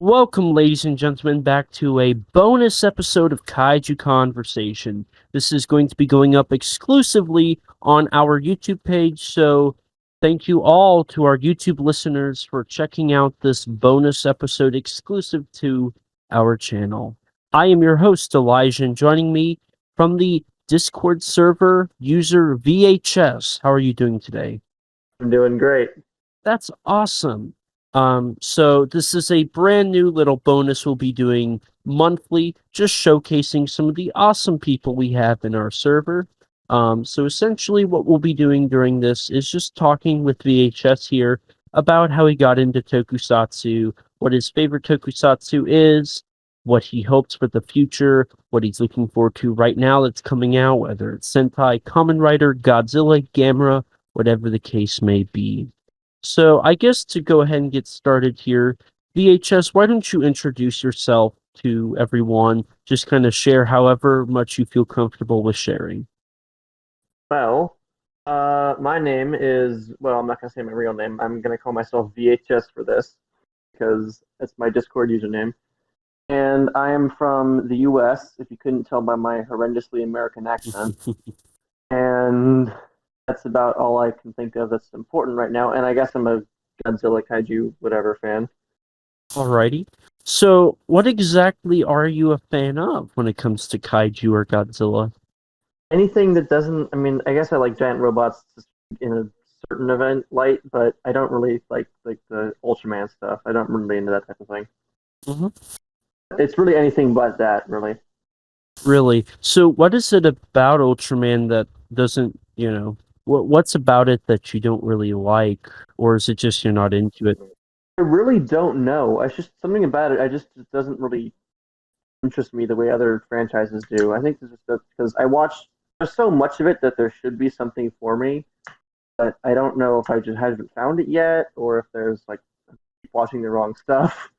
Welcome, ladies and gentlemen, back to a bonus episode of Kaiju Conversation. This is going to be going up exclusively on our YouTube page, so thank you all to our YouTube listeners for checking out this bonus episode exclusive to our channel. I am your host, Elijah, and joining me from the Discord server, user VHS. How are you doing today? I'm doing great. That's awesome. So this is a brand new little bonus we'll be doing monthly, just showcasing some of the awesome people we have in our server. So essentially what we'll be doing during this is just talking with VHS here about how he got into Tokusatsu, what his favorite Tokusatsu is, what he hopes for the future, what he's looking forward to right now that's coming out, whether it's Sentai, Kamen Rider, Godzilla, Gamera, whatever the case may be. So I guess to go ahead and get started here, VHS, why don't you introduce yourself to everyone? Just kind of share however much you feel comfortable with sharing. Well, my name is, I'm not going to say my real name. I'm going to call myself VHS for this because it's my Discord username. And I am from the US, if you couldn't tell by my horrendously American accent. And that's about all I can think of that's important right now. And I guess I'm a Godzilla, Kaiju, whatever fan. Alrighty. So what exactly are you a fan of when it comes to Kaiju or Godzilla? Anything that doesn't, I guess I like giant robots in a certain event light, but I don't really like the Ultraman stuff. I don't really into that type of thing. hmm It's really anything but that, really. Really? So what is it about Ultraman that doesn't, what's about it that you don't really like? Or is it just you're not into it? I really don't know. It's just something about it. It doesn't really interest me the way other franchises do. I think it's just because I watch. There's so much of it that there should be something for me, but I don't know if I just haven't found it yet, or if there's like watching the wrong stuff.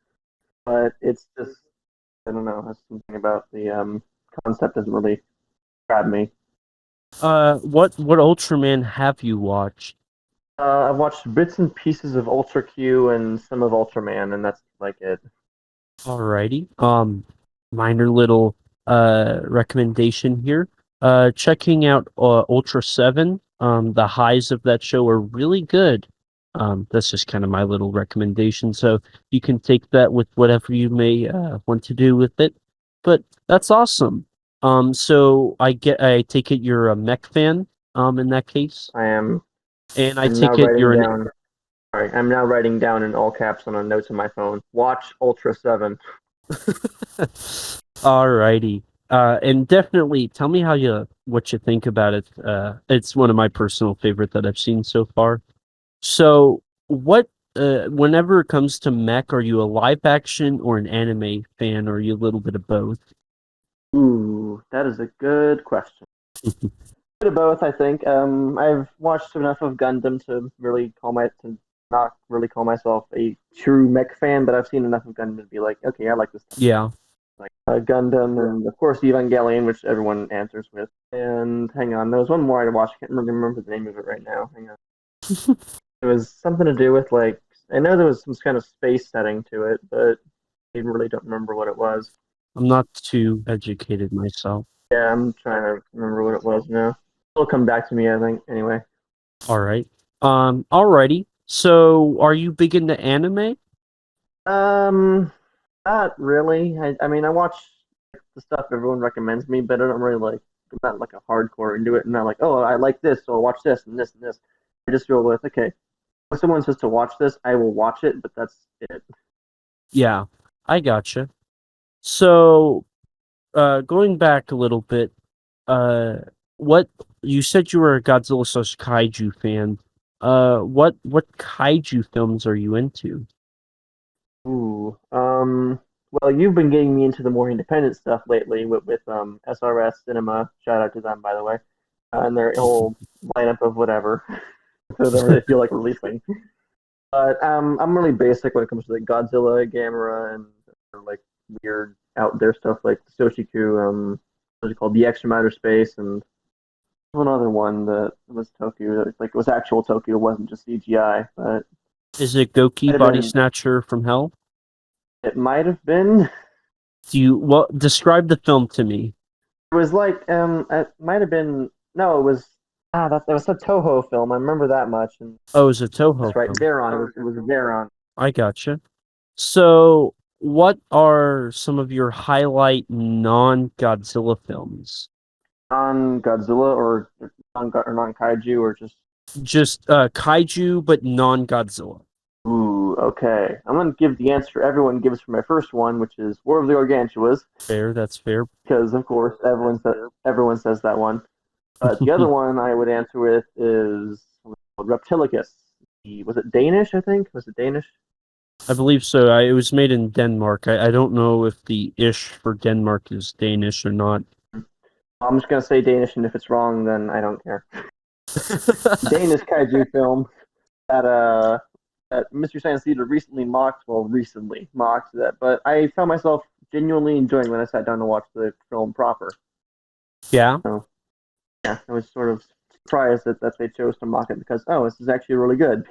But it's just I don't know. There's something about the concept doesn't really grab me. What Ultraman have you watched? I've watched bits and pieces of Ultra Q and some of Ultraman, and that's like it. Alrighty. Minor little recommendation here. Checking out Ultra 7. The highs of that show are really good. That's just kind of my little recommendation. So you can take that with whatever you may want to do with it. But that's awesome. So I take it you're a mech fan, in that case. I am. And I I'm now take it writing you're an down. Sorry, I'm now writing down in all caps on a note on my phone. Watch Ultra 7. Alrighty. And definitely tell me what you think about it. It's one of my personal favorite that I've seen so far. So, whenever it comes to mech, are you a live action or an anime fan, or are you a little bit of both? Ooh, that is a good question. Bit of both, I think. I've watched enough of Gundam to not really call myself a true mech fan, but I've seen enough of Gundam to be like, okay, I like this stuff. Yeah. Like Gundam and of course Evangelion, which everyone answers with. And hang on, there was one more I watched. I can't remember the name of it right now. Hang on. It was something to do with like I know there was some kind of space setting to it, but I really don't remember what it was. I'm not too educated myself. Yeah, I'm trying to remember what it was now. It'll come back to me, I think. Anyway. All right. Alrighty. So, are you big into anime? Um, Not really. I mean, I watch the stuff everyone recommends me, but I don't really like. I'm not like a hardcore into it. And not like, oh, I like this, so I'll watch this and this and this. I just go with, okay, if someone says to watch this, I will watch it, but that's it. Yeah, I gotcha. So, going back a little bit, uh, what you said you were a Godzilla slash Kaiju fan. What Kaiju films are you into? Ooh. Well, you've been getting me into the more independent stuff lately with SRS Cinema. Shout out to them, by the way, and their whole lineup of whatever. So they don't really feel like releasing. But I'm really basic when it comes to like Godzilla, Gamera, and like weird out there stuff like Soshiku. What's it called? The Extra Matter Space, and one other one that was Tokyo. That, like it was actual Tokyo. It wasn't just CGI. But Is it Goki might have Body been Snatcher from Hell? It might have been. Describe the film to me. It was like it might have been. No, it was. That was a Toho film. I remember that much. And Oh, it's a Toho that's right, film. Zeron. It was Zeron. I gotcha. So, what are some of your highlight non-Godzilla films? Non Godzilla or non Kaiju or just. Just kaiju, but non-Godzilla. Ooh, okay. I'm gonna give the answer everyone gives for my first one, which is War of the Gargantuas, Fair, that's fair. because of course everyone says that one. But the other one I would answer with is Reptilicus. Was it Danish? I think was it Danish? I believe so. It was made in Denmark. I don't know if the ish for Denmark is Danish or not. I'm just gonna say Danish, and if it's wrong, then I don't care. Danish kaiju film that Mystery Science Theater recently mocked that, but I found myself genuinely enjoying when I sat down to watch the film proper. Yeah, So yeah, I was sort of surprised that they chose to mock it because this is actually really good.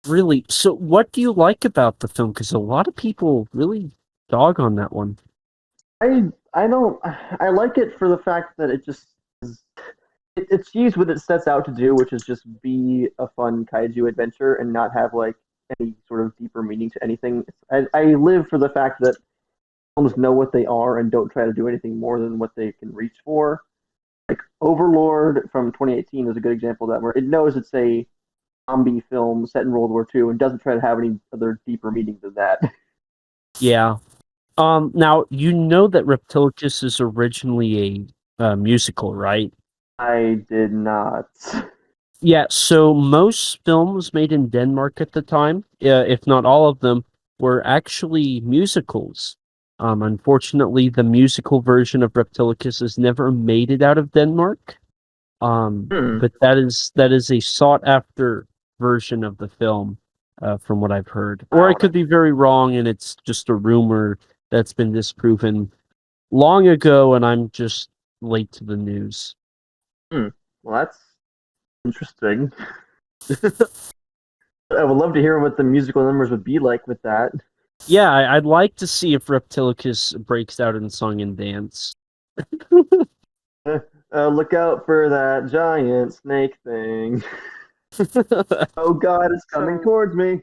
really. So, what do you like about the film? Because a lot of people really dog on that one. I don't I like it for the fact that it just is, it achieves what it sets out to do, which is just be a fun kaiju adventure and not have like any sort of deeper meaning to anything. I live for the fact that films know what they are and don't try to do anything more than what they can reach for. Like Overlord from 2018 is a good example of that, where it knows it's a zombie film set in World War II and doesn't try to have any other deeper meaning than that. Yeah. Now you know that Reptilicus is originally a musical, right? I did not. Yeah, so most films made in Denmark at the time, if not all of them, were actually musicals. Unfortunately, the musical version of Reptilicus has never made it out of Denmark. Hmm. But that is a sought after version of the film, from what I've heard. Or I Wow. could be very wrong, and it's just a rumor that's been disproven long ago, and I'm just late to the news. Hmm. Well, that's interesting. I would love to hear what the musical numbers would be like with that. Yeah, I'd like to see if Reptilicus breaks out in song and dance. Look out for that giant snake thing. Oh God, it's coming towards me.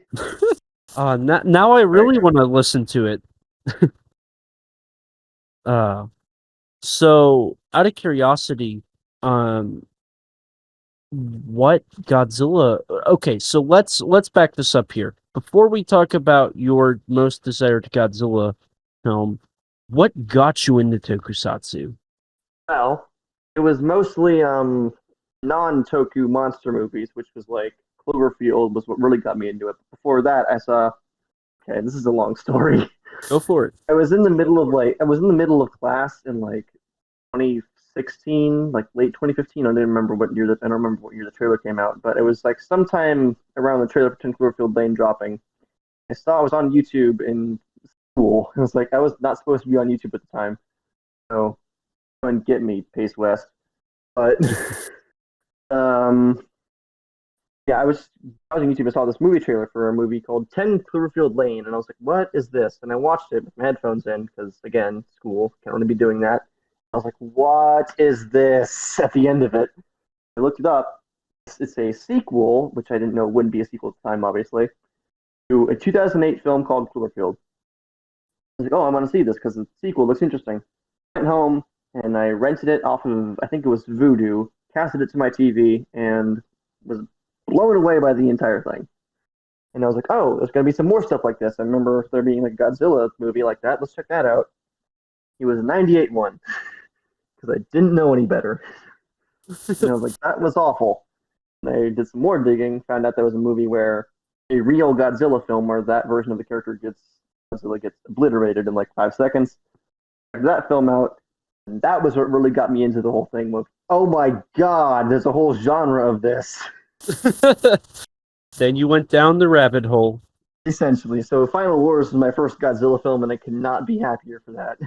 Now I Right. really want to listen to it. Uh, so out of curiosity, um, what Godzilla? Okay, so let's back this up here. Before we talk about your most desired Godzilla film, what got you into Tokusatsu? Well, it was mostly non-Toku monster movies, which was like Cloverfield was what really got me into it. Before that, I saw. Okay, this is a long story. Go for it. I was in the middle of class in like 2016, like late 2015. I don't remember what year the trailer came out, but it was like sometime around the trailer for 10 Cloverfield Lane dropping. I saw it was on YouTube in school. It was like I was not supposed to be on YouTube at the time, so go and get me, Pace West. But um, yeah, I was on YouTube. I saw this movie trailer for a movie called 10 Cloverfield Lane, and I was like, "What is this?" And I watched it with my headphones in because, again, school can't really be doing that. I was like, "What is this?" At the end of it, I looked it up. It's a sequel, which I didn't know wouldn't be a sequel at the time, obviously, to a 2008 film called Cloverfield. I was like, "Oh, I want to see this because the sequel looks interesting." Went home and I rented it off of I think it was Vudu, casted it to my TV, and was blown away by the entire thing. And I was like, oh, there's gonna be some more stuff like this. I remember there being like a Godzilla movie like that. Let's check that out. He was a 98 one because I didn't know any better. And I was like, that was awful. And I did some more digging, found out there was a movie where a real Godzilla film where that version of the character gets Godzilla gets obliterated in like 5 seconds. Checked that film out, and that was what really got me into the whole thing with, oh my god, there's a whole genre of this. Then you went down the rabbit hole. Essentially. So Final Wars was my first Godzilla film, and I could not be happier for that.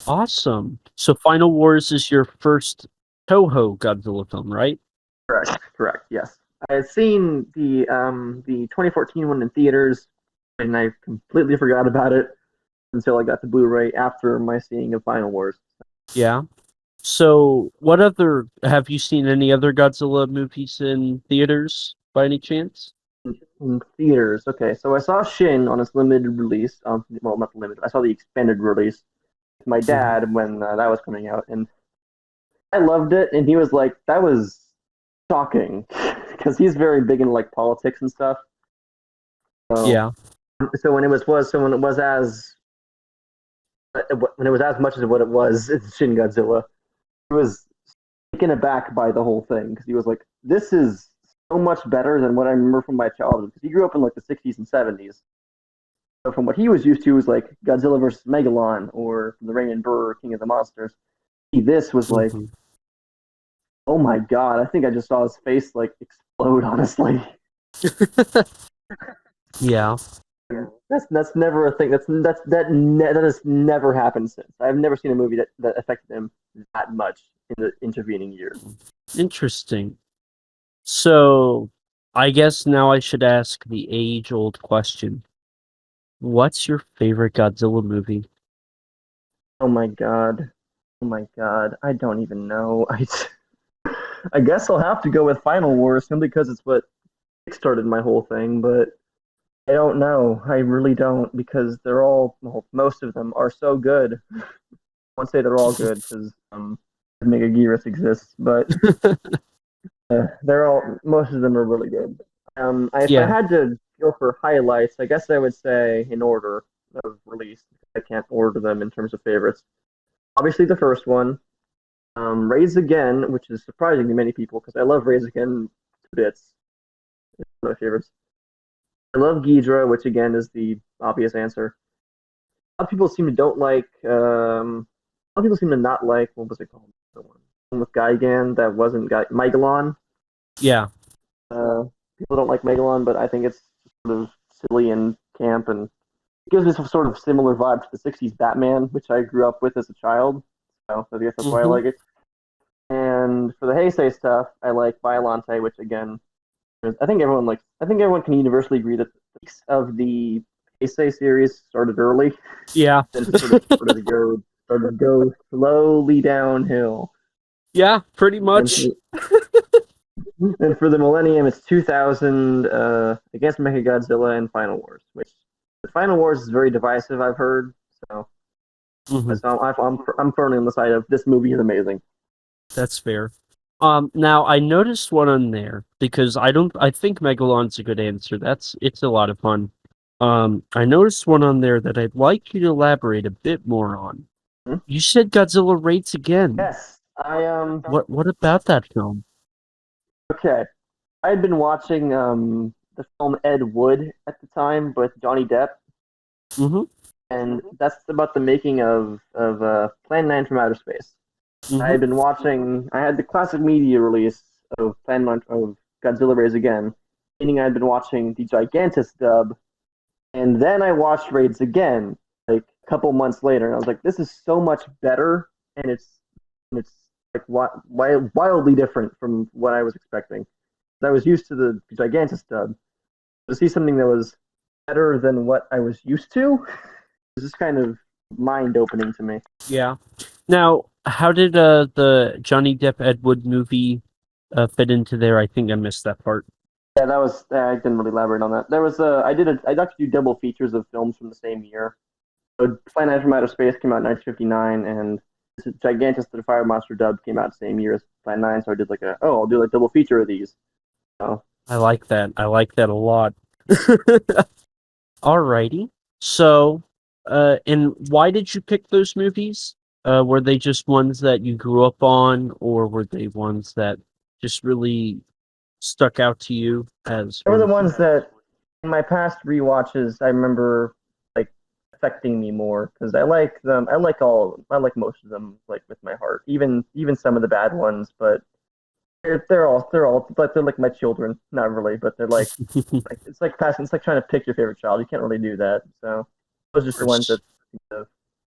Awesome. So Final Wars is your first Toho Godzilla film, right? Correct. Correct. Yes. I had seen the 2014 one in theaters. and I completely forgot about it until I got the Blu-ray after my seeing of Final Wars. Yeah. So, what other have you seen any other Godzilla movies in theaters by any chance? In theaters. Okay, so I saw Shin on its limited release. Well, not limited. I saw the expanded release with my Mhm. dad when that was coming out, and I loved it. And he was like, "That was shocking," because he's very big in like politics and stuff. So, Yeah. so when it was as when it was as much as what it was in Shin Godzilla, he was taken aback by the whole thing because he was like, "This is so much better than what I remember from my childhood." Because he grew up in like the '60s and '70s. So from what he was used to was like Godzilla versus Megalon or the Raymond Burr King of the Monsters. This was like, Hmm. oh my god! I think I just saw his face like explode. Honestly, Yeah. that's never a thing. That has never happened since. I've never seen a movie that affected him that much in the intervening years. Interesting. So, I guess now I should ask the age-old question. What's your favorite Godzilla movie? Oh my god! Oh my god! I don't even know. I guess I'll have to go with Final Wars simply because it's what kickstarted my whole thing, but I don't know. I really don't because they're all, well, most of them are so good. I won't say they're all good because Megaguirus exists, but they're all, most of them are really good. If I Yeah. had to go for highlights, I guess I would say in order of release. I can't order them in terms of favorites. Obviously, the first one, Raise Again, which is surprising to many people because I love Raise Again to bits. It's one of my favorites. I love Ghidra, which again is the obvious answer. A lot of people seem to don't like. A lot of people seem to not like, what was it called? The one with Gigan that wasn't Megalon. Yeah. Uh, People don't like Megalon, but I think it's sort of silly and camp, and it gives me some sort of similar vibe to the '60s Batman, which I grew up with as a child. So I guess that's why I Hmm. like it. And for the Heisei stuff, I like Violante, which again, I think everyone likes. I think everyone can universally agree that the peaks of the Heisei series started early, Yeah. then started to go slowly downhill. Yeah, pretty And much. for, and for the Millennium, it's 2000 against Mechagodzilla and Final Wars, which the Final Wars is very divisive. I've heard, so Hmm. I'm firmly on the side of this movie is amazing. That's fair. Now I noticed one on there because I think Megalon's a good answer. It's a lot of fun. I noticed one on there that I'd like you to elaborate a bit more on. Hmm? You said Godzilla rates again. Yes, I What about that film? okay. I had been watching the film Ed Wood at the time with Johnny Depp, Mm-hmm. and that's about the making of Plan 9 from Outer Space. I Mm-hmm. had been watching. I had the classic media release of Plan 9 of Godzilla Rays Again, meaning I had been watching the Gigantus dub, and then I watched Raids again like a couple months later, and I was like, this is so much better, and it's like wildly different from what I was expecting. I was used to the Gigantus dub. To see something that was better than what I was used to is just kind of mind opening to me. Yeah. Now, how did the Johnny Depp Ed Wood movie fit into there? I think I missed that part. Yeah, that was. I didn't really elaborate on that. There was I actually do double features of films from the same year. So Planet from Outer Space came out in 1959, and Gigantus the Fire Monster dub came out the same year as Planet 9. So I did I'll do like double feature of these. So I like that. I like that a lot. Alrighty. So, and why did you pick those movies? Were they just ones that you grew up on, or were they ones that just really stuck out to you as they were the ones? ones that in my past rewatches I remember like affecting me more because I like them. I like most of them like with my heart. Even some of the bad ones, but they're all like they're like my children. Not really, but they're like it's like passing. It's like trying to pick your favorite child. You can't really do that. So those are just the ones that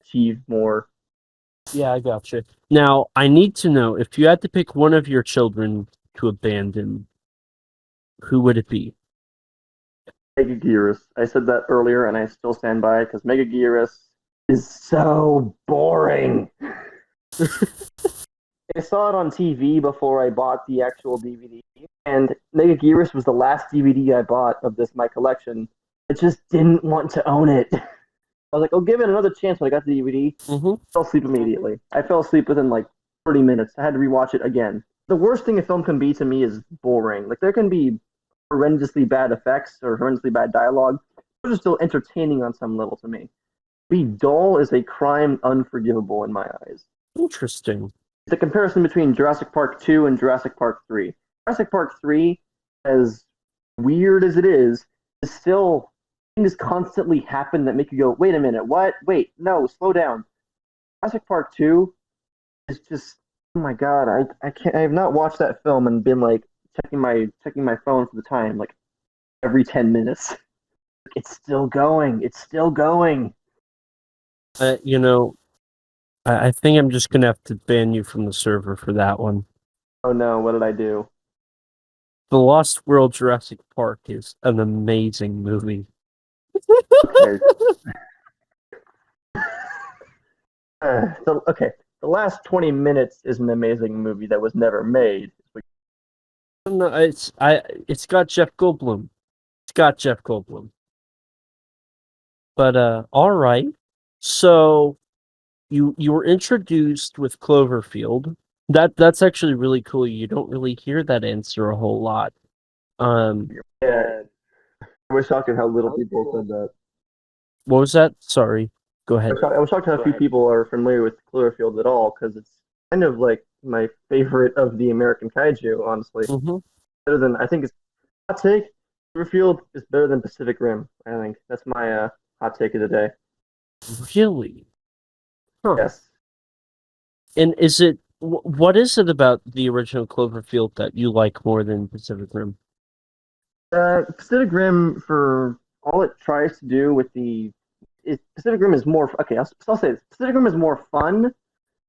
achieve more. Yeah, I gotcha. Now, I need to know if you had to pick one of your children to abandon, who would it be? Megaguirus. I said that earlier, and I still stand by it because Megaguirus is so boring. I saw it on TV before I bought the actual DVD, and Megaguirus was the last DVD I bought of this my collection. I just didn't want to own it. I was like, I'll give it another chance when I got the DVD. Mm-hmm. Fell asleep immediately. I fell asleep within like 30 minutes. I had to rewatch it again. The worst thing a film can be to me is boring. Like there can be horrendously bad effects or horrendously bad dialogue. Those are still entertaining on some level to me. Be dull is a crime unforgivable in my eyes. Interesting. The comparison between Jurassic Park 2 and Jurassic Park 3. Jurassic Park 3, as weird as it is still things constantly happen that make you go, wait a minute, what? Wait, no, slow down. Jurassic Park 2 is just, oh my god, I can't, I have not watched that film and been like checking my phone for the time like every 10 minutes. It's still going. It's still going. You know, I think I'm just gonna have to ban you from the server for that one. Oh no, what did I do? The Lost World Jurassic Park is an amazing movie. Okay. Okay. The last 20 minutes is an amazing movie that was never made. No, it's got Jeff Goldblum. It's got Jeff Goldblum. But all right. So you were introduced with Cloverfield. That's actually really cool. You don't really hear that answer a whole lot. Um, Yeah, I was shocked at how little people said that. what was that? Sorry. Go ahead. I was shocked how few people are familiar with Cloverfield at all because it's kind of like my favorite of the American kaiju, honestly. Mm-hmm. Better than I think it's hot take. Cloverfield is better than Pacific Rim. I think that's my hot take of the day. Really? Huh. Yes. And is it what is it about the original Cloverfield that you like more than Pacific Rim? Pacific Rim for all it tries to do with Pacific Rim is more okay. I'll say this. Pacific Rim is more fun.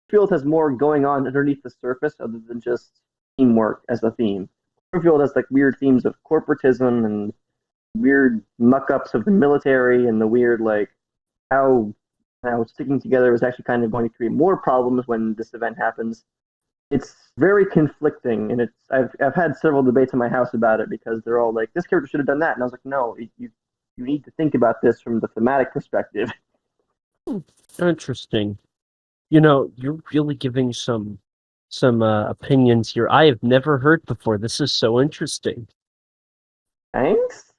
Field has more going on underneath the surface other than just teamwork as a theme. Field has like weird themes of corporatism and weird muck ups of the military and the weird like how sticking together is actually kind of going to create more problems when this event happens. It's very conflicting, and I've had several debates in my house about it because they're all like, "This character should have done that," and I was like, "No, you need to think about this from the thematic perspective." Interesting. You're really giving some opinions here I have never heard before. This is so interesting. Thanks.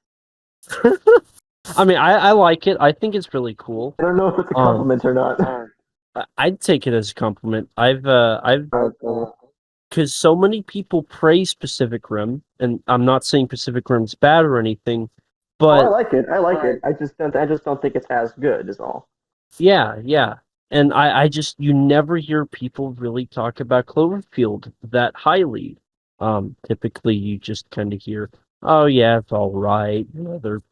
I mean, I like it. I think it's really cool. I don't know if it's a Um, compliment or not. I'd take it as a compliment. I've Uh, because so many people praise Pacific Rim, and I'm not saying Pacific Rim's bad or anything, oh, I but like it. I like it. I just don't think it's as good. Is all. yeah, yeah. And I just you never hear people really talk about Cloverfield that highly. Typically you just kind of hear, oh yeah, it's all right. They're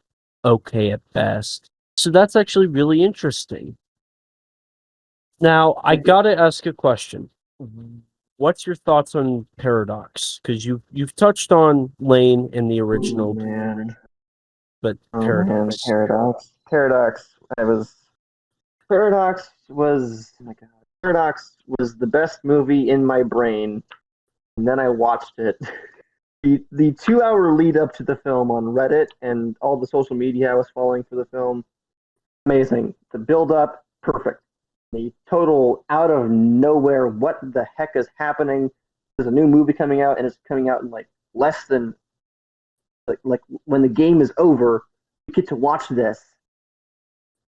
okay at best. So that's actually really interesting. Now, I Thank you. gotta ask a question. What's your thoughts on Paradox? Because you've touched on Lane in the Oh original, man. but Oh man. Paradox. Paradox. Paradox. I was. Paradox was. Oh my god. Paradox was the best movie in my brain, and then I watched it. The 2 hour lead up to the film on Reddit and all the social media I was following for the film, amazing. The build up, perfect. The total out of nowhere, what the heck is happening? There's a new movie coming out, and it's coming out in like less than like when the game is over, you get to watch this.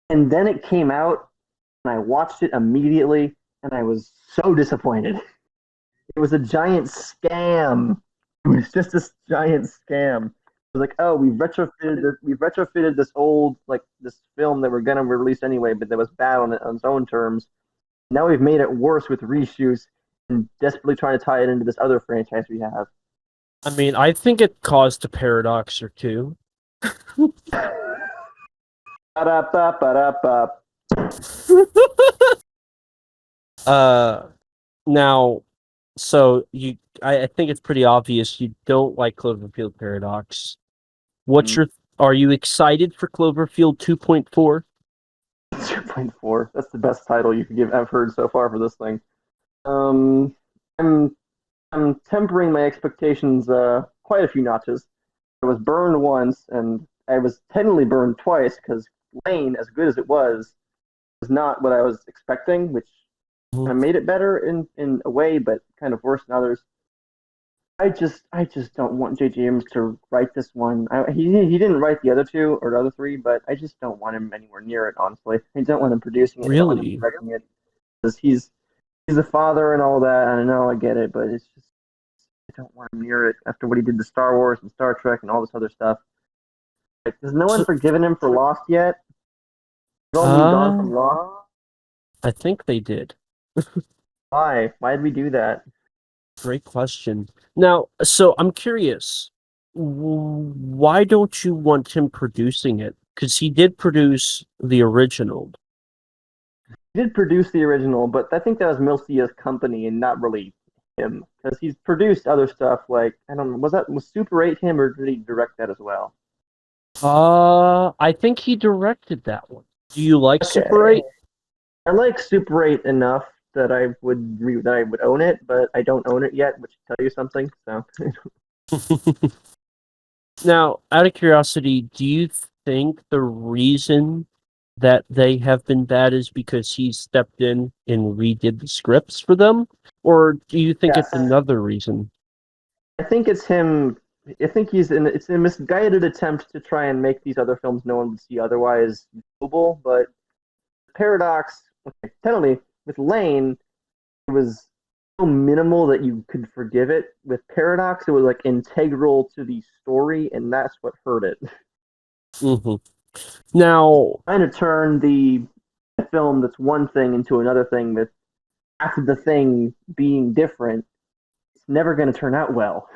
And then it came out, and I watched it immediately, and I was so disappointed. It was a giant scam. It was just this giant scam. It was like, oh, we've retrofitted this old like this film that we're gonna release anyway, but that was bad on its own terms. Now we've made it worse with reshoots and desperately trying to tie it into this other franchise we have. I mean, I think it caused a paradox or two. Ba-da-ba-ba-da-ba. uh, now, so I think it's pretty obvious you don't like Cloverfield Paradox. What's Mm. your Are you excited for Cloverfield 2.4? 2.4. That's the best title you could give I've heard so far for this thing. Um, I'm I'm tempering my expectations quite a few notches. I was burned once, and I was technically burned twice because Lane, as good as it was not what I was expecting, which Mhm. kind of made it better in a way, but kind of worse in others. I just don't want J.J. Abrams to write this one. He didn't write the other two or the other three, but I just don't want him anywhere near it. Honestly, I don't want him producing it. I don't want him Really? directing it because he's a father and all that. I know I get it, but it's just I don't want him near it after what he did to Star Wars and Star Trek and all this other stuff. Like, has no one So, forgiven him for Lost yet? We've all moved on uh, from Lost. I think they did. Why? Why did we do that? Great question. Now, so I'm curious, why don't you want him producing it? Because he did produce the original. He did produce the original, but I think that was mostly his company and not really him because he's produced other stuff. Like I don't know, was Super 8 him or did he direct that as well? I think he directed that one. Do you like Super Okay, 8? I like Super 8 enough that I would own it, but I don't own it yet, which tell you something. So Now, out of curiosity, do you think the reason that they have been bad is because he stepped in and redid the scripts for them? Or do you think it's yes, another reason? I think it's him. I think it's a misguided attempt to try and make these other films no one would see otherwise doable. But Paradox, okay, technically with Lane, it was so minimal that you could forgive it. With Paradox, it was like integral to the story, and that's what hurt it. Hmm. Now, Trying to turn the film that's one thing into another thing that after the thing being different, it's never going to turn out well.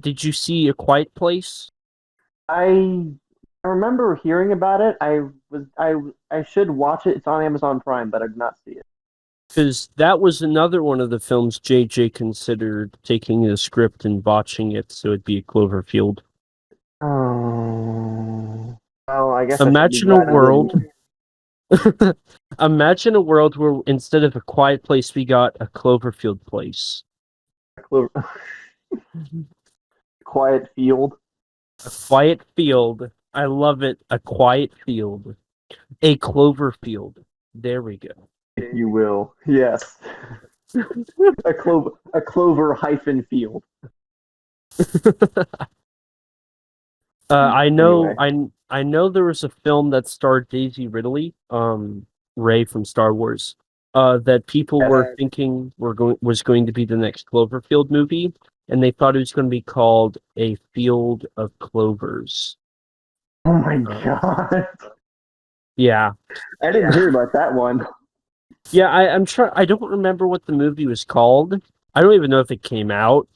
did you see A Quiet Place? I I remember hearing about it. I should watch it. It's on Amazon Prime, but I did not see it. Because that was another one of the films JJ considered taking the script and botching it so it'd be a Cloverfield. Oh, well, I guess I should be Imagine a glad I didn't. world. Imagine a world where instead of A Quiet Place, we got a Cloverfield place. Quiet Field, A quiet field. I love it. A quiet field. A Cloverfield. There we go. if you will. Yes, a clover hyphen field. I know, Anyway, I know there was a film that starred Daisy Ridley, Ray from Star Wars, that people yes. were thinking was going to be the next Cloverfield movie, and they thought it was going to be called A Field of Clovers. Oh my Uh, god, yeah, I didn't hear about that one. yeah. I'm trying. I don't remember what the movie was called. I don't even know if it came out.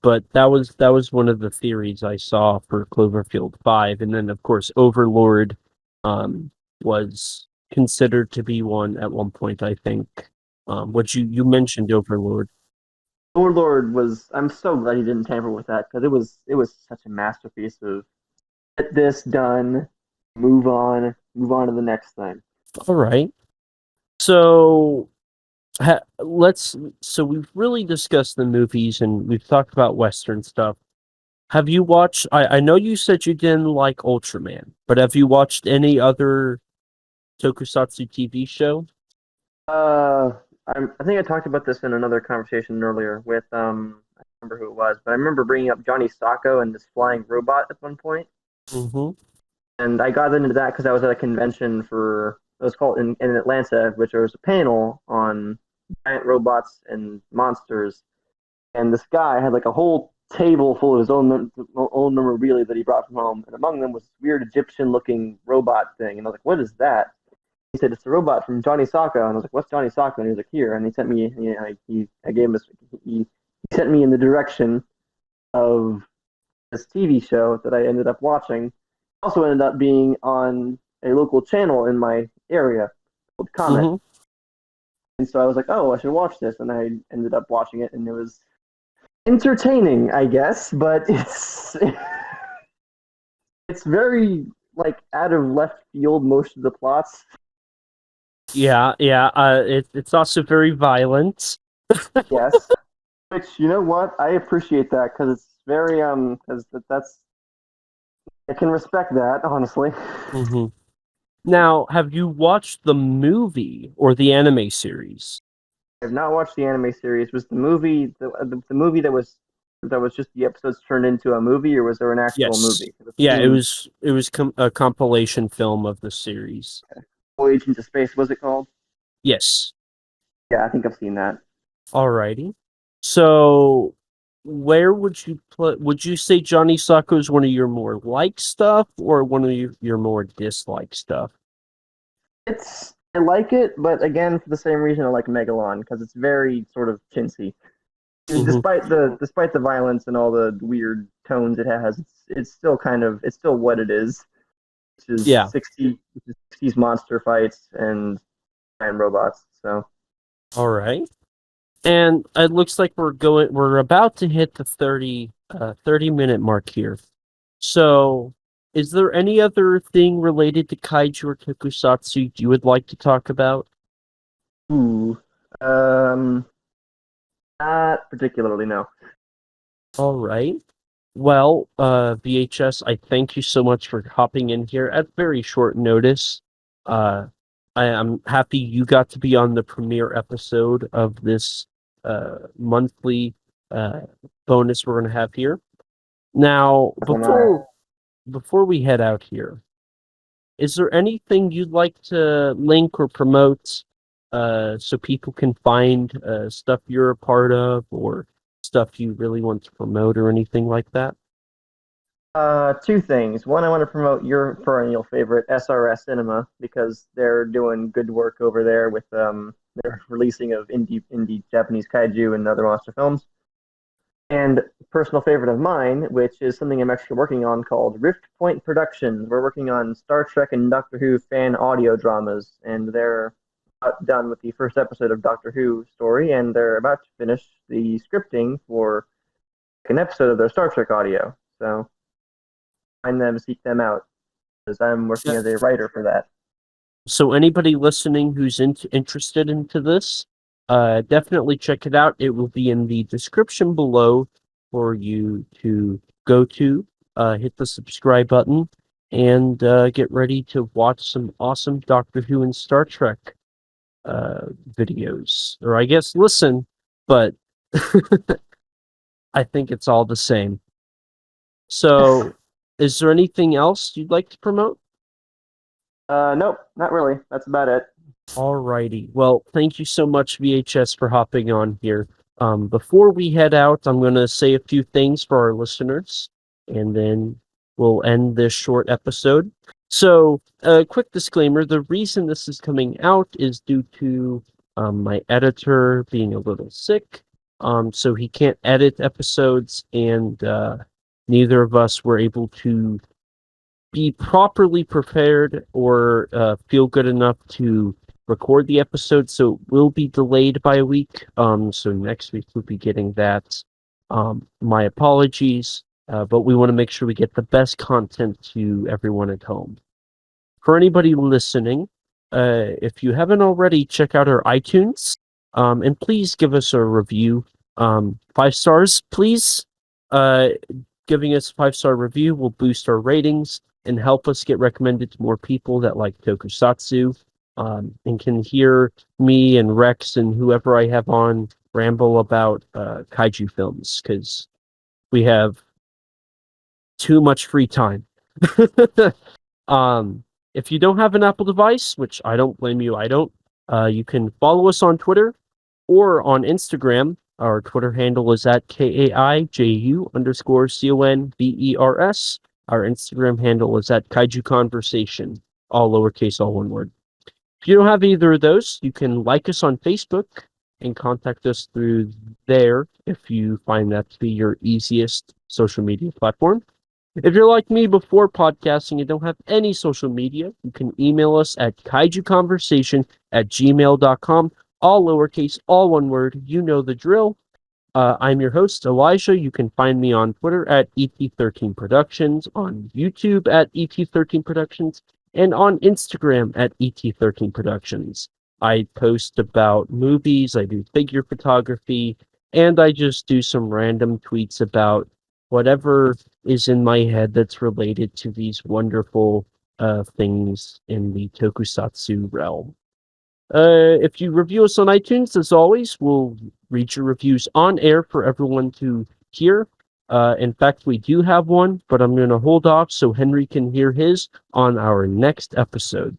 But that was one of the theories I saw for Cloverfield 5, and then of course Overlord, um, was considered to be one at one point. I think. What you mentioned Overlord. Warlord was. I'm so glad he didn't tamper with that because it was such a masterpiece of get this done, move on to the next thing. All right. So let's. So we've really discussed the movies and we've talked about Western stuff. Have you watched? I know you said you didn't like Ultraman, but have you watched any other Tokusatsu TV show? Uh, I think I talked about this in another conversation earlier with I don't remember who it was, but I remember bringing up Johnny Sacco and this flying robot at one point, Mm-hmm. and I got into that because I was at a convention for it was called in Atlanta, which there was a panel on giant robots and monsters, and this guy had like a whole table full of his own memorabilia that he brought from home, and among them was this weird Egyptian-looking robot thing, and I was like, "What is that?" He said it's a robot from Johnny Sacco, and I was like, "What's Johnny Sacco?" And he was like, "Here," and he sent me. I gave him this. He sent me in the direction of this TV show that I ended up watching. Also ended up being on a local channel in my area called Comet, Mm-hmm. and so I was like, "Oh, I should watch this," and I ended up watching it, and it was entertaining, I guess, but it's very like out of left field most of the plots. Yeah, yeah. It's also very violent. Yes, which you know what, I appreciate that because it's very because that's I can respect that honestly. Hmm. Now, have you watched the movie or the anime series? I've not watched the anime series. Was the movie the movie that was just the episodes turned into a movie, or was there an actual Yes. movie? 'Cause I've Yeah, seen it was a compilation film of the series. Voyage into Space. Was it called? Yes. Yeah, I think I've seen that. Alrighty. So, where would you put? Would you say Johnny Sokko is one of your more like stuff, or one of your more dislike stuff? It's I like it, but again, for the same reason I like Megalon because it's very sort of chintzy. Hmm. Despite the violence and all the weird tones it has, it's still kind of it's still what it is, which is Yeah. 60s monster fights and robots. So All right. And it looks like we're about to hit the 30-minute mark here. So, is there any other thing related to kaiju or tokusatsu you would like to talk about? ooh, um, not particularly no. All right. Well, VHS, I thank you so much for hopping in here at very short notice. Uh, I am happy you got to be on the premiere episode of this monthly uh, bonus we're going to have here. Now, Oh my. before we head out here, is there anything you'd like to link or promote so people can find stuff you're a part of or stuff you really want to promote or anything like that? Two things. One, I want to promote your perennial favorite, SRS Cinema, because they're doing good work over there with their releasing of indie Japanese kaiju and other monster films. And personal favorite of mine, which is something I'm actually working on called Rift Point Productions. We're working on Star Trek and Doctor Who fan audio dramas, and they're about done with the first episode of Doctor Who story, and they're about to finish the scripting for an episode of their Star Trek audio. So find them, seek them out, because I'm working as a writer for that. So anybody listening who's interested into this, definitely check it out. It will be in the description below for you to go to, hit the subscribe button, and get ready to watch some awesome Doctor Who and Star Trek videos. Or I guess listen, but I think it's all the same. So, is there anything else you'd like to promote? Nope, not really. That's about it. Alrighty. Well, thank you so much, VHS, for hopping on here. Before we head out, I'm going to say a few things for our listeners, and then we'll end this short episode. So, a quick disclaimer, the reason this is coming out is due to my editor being a little sick. So he can't edit episodes, and neither of us were able to be properly prepared or feel good enough to record the episode, so it will be delayed by a week. So next week we'll be getting that. My apologies, but we want to make sure we get the best content to everyone at home. For anybody listening, if you haven't already, check out our iTunes, and please give us a review. 5 stars, please. Giving us a 5-star review will boost our ratings and help us get recommended to more people that like Tokusatsu, and can hear me and Rex and whoever I have on ramble about kaiju films because we have too much free time. um, if you don't have an Apple device, which I don't blame you, I don't, you can follow us on Twitter or on Instagram. Our Twitter handle is at KAIJU_CONVERS. Our Instagram handle is at Kaiju Conversation, all lowercase, all one word. If you don't have either of those, you can like us on Facebook and contact us through there if you find that to be your easiest social media platform. If you're like me before podcasting and don't have any social media, you can email us at kaijuconversation@gmail.com, all lowercase, all one word. You know the drill. I'm your host, Elijah. You can find me on Twitter at ET13 Productions, on YouTube at ET13 Productions, and on Instagram at ET13 Productions. I post about movies, I do figure photography, and I just do some random tweets about whatever is in my head that's related to these wonderful things in the Tokusatsu realm. If you review us on iTunes, as always, we'll read your reviews on air for everyone to hear. In fact, we do have one, but I'm going to hold off so Henry can hear his on our next episode.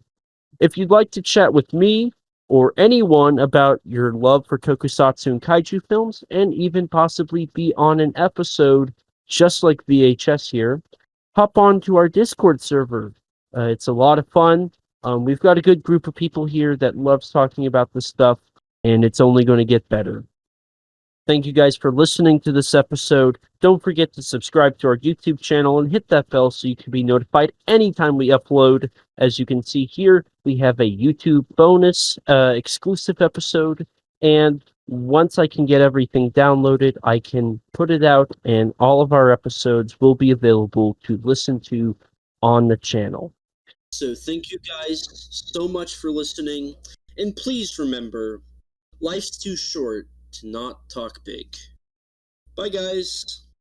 If you'd like to chat with me or anyone about your love for tokusatsu and kaiju films, and even possibly be on an episode just like VHS here, hop on to our Discord server. It's a lot of fun. We've got a good group of people here that loves talking about this stuff, and it's only going to get better. Thank you guys for listening to this episode. Don't forget to subscribe to our YouTube channel and hit that bell so you can be notified anytime we upload. As you can see here, we have a YouTube bonus exclusive episode, and once I can get everything downloaded, I can put it out, and all of our episodes will be available to listen to on the channel. So thank you guys so much for listening, and please remember, life's too short to not talk big. Bye, guys.